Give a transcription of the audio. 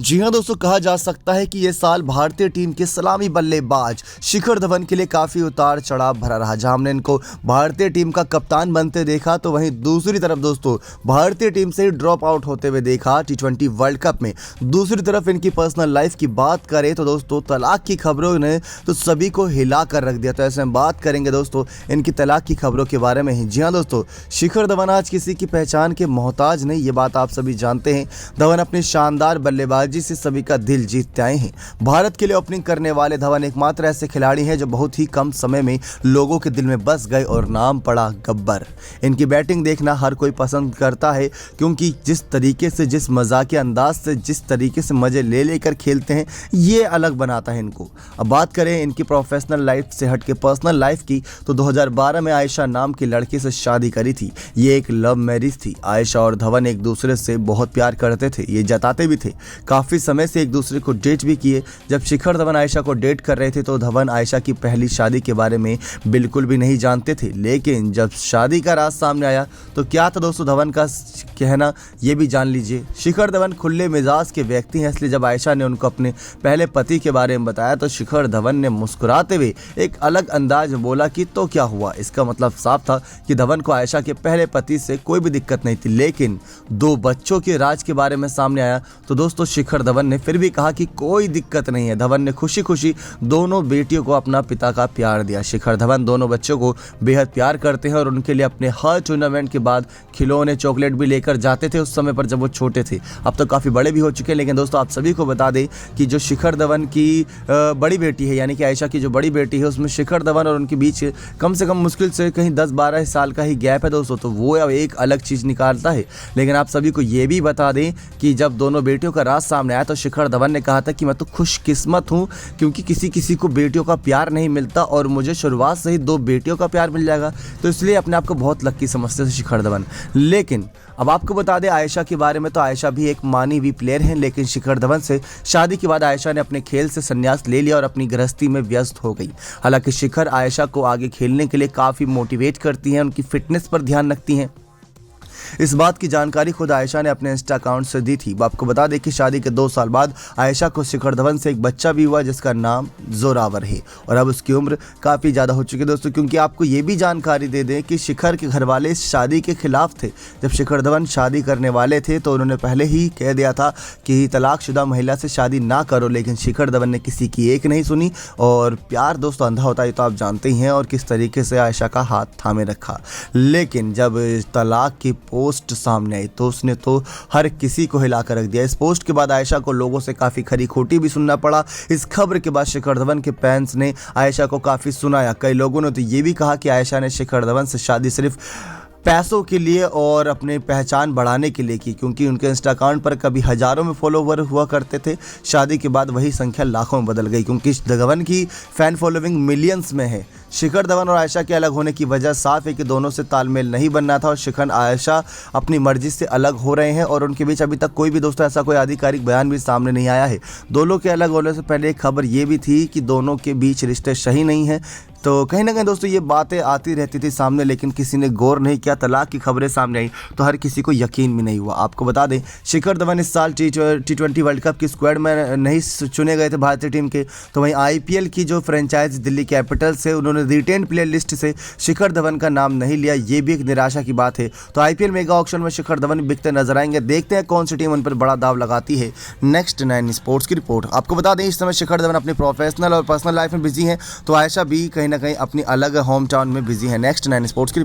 जी हाँ दोस्तों, कहा जा सकता है कि ये साल भारतीय टीम के सलामी बल्लेबाज शिखर धवन के लिए काफ़ी उतार चढ़ाव भरा रहा। जहां हमने इनको भारतीय टीम का कप्तान बनते देखा, तो वहीं दूसरी तरफ दोस्तों भारतीय टीम से ड्रॉप आउट होते हुए देखा T20 वर्ल्ड कप में। दूसरी तरफ इनकी पर्सनल लाइफ की बात करें तो दोस्तों तलाक की खबरों ने तो सभी को हिला कर रख दिया। तो ऐसे में बात करेंगे दोस्तों इनकी तलाक की खबरों के बारे में ही। जी हाँ दोस्तों, शिखर धवन आज किसी की पहचान के मोहताज नहीं, ये बात आप सभी जानते हैं। धवन अपनी शानदार बल्लेबाजी से सभी का दिल जीतते आए हैं। भारत के लिए ओपनिंग करने वाले धवन एकमात्र ऐसे खिलाड़ी हैं जो बहुत ही कम समय में लोगों के दिल में बस गए और नाम पड़ा गब्बर। इनकी बैटिंग देखना हर कोई पसंद करता है, क्योंकि जिस तरीके से, जिस मजाकिया अंदाज से, जिस तरीके से मजे ले लेकर खेलते हैं, ये अलग बनाता है इनको। अब बात करें इनकी प्रोफेशनल लाइफ से हट के पर्सनल लाइफ की, तो 2012 में आयशा नाम की लड़की से शादी करी थी। ये एक लव मैरिज थी। आयशा और धवन एक दूसरे से बहुत प्यार करते थे, ये जताते भी थे। काफ़ी समय से एक दूसरे को डेट भी किए। जब शिखर धवन आयशा को डेट कर रहे थे तो धवन आयशा की पहली शादी के बारे में बिल्कुल भी नहीं जानते थे, लेकिन जब शादी का राज सामने आया तो क्या था दोस्तों धवन का कहना, ये भी जान लीजिए। शिखर धवन खुले मिजाज के व्यक्ति हैं, इसलिए जब आयशा ने उनको अपने पहले पति के बारे में बताया तो शिखर धवन ने मुस्कुराते हुए एक अलग अंदाज में बोला कि तो क्या हुआ। इसका मतलब साफ था कि धवन को आयशा के पहले पति से कोई भी दिक्कत नहीं थी, लेकिन 2 बच्चों के राज के बारे में सामने आया तो दोस्तों शिखर धवन ने फिर भी कहा कि कोई दिक्कत नहीं है। धवन ने खुशी खुशी दोनों बेटियों को अपना पिता का प्यार दिया। शिखर धवन दोनों बच्चों को बेहद प्यार करते हैं और उनके लिए अपने हर टूर्नामेंट के बाद खिलौने, चॉकलेट भी लेकर जाते थे उस समय पर जब वो छोटे थे। अब तो काफ़ी बड़े भी हो चुके हैं, लेकिन दोस्तों आप सभी को बता दें कि जो शिखर धवन की बड़ी बेटी है, यानी कि आयशा की जो बड़ी बेटी है, उसमें शिखर धवन और उनके बीच कम से कम मुश्किल से कहीं 10-12 साल का ही गैप है दोस्तों। तो वो अब एक अलग चीज़ निकालता है। लेकिन आप सभी को ये भी बता दें कि जब दोनों बेटियों का राज सामने आया तो शिखर धवन ने कहा था कि मैं तो खुशकिस्मत हूँ, क्योंकि किसी को बेटियों का प्यार नहीं मिलता और मुझे शुरुआत से ही 2 बेटियों का प्यार मिल जाएगा, तो इसलिए अपने आप को बहुत लकी समझते थे शिखर धवन। लेकिन अब आपको बता दें आयशा के बारे में, तो आयशा भी एक मानी हुई प्लेयर हैं, लेकिन शिखर धवन से शादी के बाद आयशा ने अपने खेल से संन्यास ले लिया और अपनी गृहस्थी में व्यस्त हो गई। हालांकि शिखर आयशा को आगे खेलने के लिए काफ़ी मोटिवेट करती हैं, उनकी फिटनेस पर ध्यान रखती हैं। इस बात की जानकारी खुद आयशा ने अपने इंस्टा अकाउंट से दी थी। आपको बता दें कि शादी के 2 साल बाद आयशा को शिखर धवन से एक बच्चा भी हुआ जिसका नाम जोरावर है, और अब उसकी उम्र काफ़ी ज़्यादा हो चुकी है दोस्तों। क्योंकि आपको ये भी जानकारी दे दें कि शिखर के घर वाले इस शादी के खिलाफ थे। जब शिखर धवन शादी करने वाले थे तो उन्होंने पहले ही कह दिया था कि तलाकशुदा महिला से शादी ना करो, लेकिन शिखर धवन ने किसी की एक नहीं सुनी। और प्यार दोस्तों अंधा होता है तो आप जानते ही हैं, और किस तरीके से आयशा का हाथ थामे रखा। लेकिन जब तलाक की पोस्ट सामने आई तो उसने तो हर किसी को हिला कर रख दिया। इस पोस्ट के बाद आयशा को लोगों से काफ़ी खरी खोटी भी सुनना पड़ा। इस खबर के बाद शिखर धवन के फैंस ने आयशा को काफ़ी सुनाया। कई लोगों ने तो ये भी कहा कि आयशा ने शिखर धवन से शादी सिर्फ पैसों के लिए और अपने पहचान बढ़ाने के लिए की, क्योंकि उनके इंस्टा अकाउंट पर कभी हज़ारों में फॉलोवर हुआ करते थे। शादी के बाद वही संख्या लाखों में बदल गई, क्योंकि धवन की फ़ैन फॉलोइंग मिलियंस में है। शिखर धवन और आयशा के अलग होने की वजह साफ है कि दोनों से तालमेल नहीं बनना था, और शिखर आयशा अपनी मर्जी से अलग हो रहे हैं और उनके बीच अभी तक कोई भी दोस्तों ऐसा कोई आधिकारिक बयान भी सामने नहीं आया है। दोनों के अलग होने से पहले एक खबर ये भी थी कि दोनों के बीच रिश्ते सही नहीं हैं। तो कहीं ना कहीं दोस्तों ये बातें आती रहती थी सामने, लेकिन किसी ने गौर नहीं किया। तलाक की खबरें सामने आई तो हर किसी को यकीन भी नहीं हुआ। आपको बता दें शिखर धवन इस साल T20 वर्ल्ड कप की स्क्वाड में नहीं चुने गए थे भारतीय टीम के। तो वहीं IPL की जो फ्रेंचाइज दिल्ली कैपिटल्स है, उन्होंने रिटेन प्लेयर लिस्ट से शिखर धवन का नाम नहीं लिया। ये भी एक निराशा की बात है। तो IPL मेगा ऑक्शन में शिखर धवन बिकते नजर आएंगे। देखते हैं कौन सी टीम उन पर बड़ा दाव लगाती है। नेक्स्ट 9 स्पोर्ट्स की रिपोर्ट। आपको बता दें इस समय शिखर धवन अपनी प्रोफेशनल और पर्सनल लाइफ में बिजी हैं, तो आयशा भी कहीं ना कहीं अपनी अलग होम टाउन में बिजी है। नेक्स्ट 9 स्पोर्ट्स की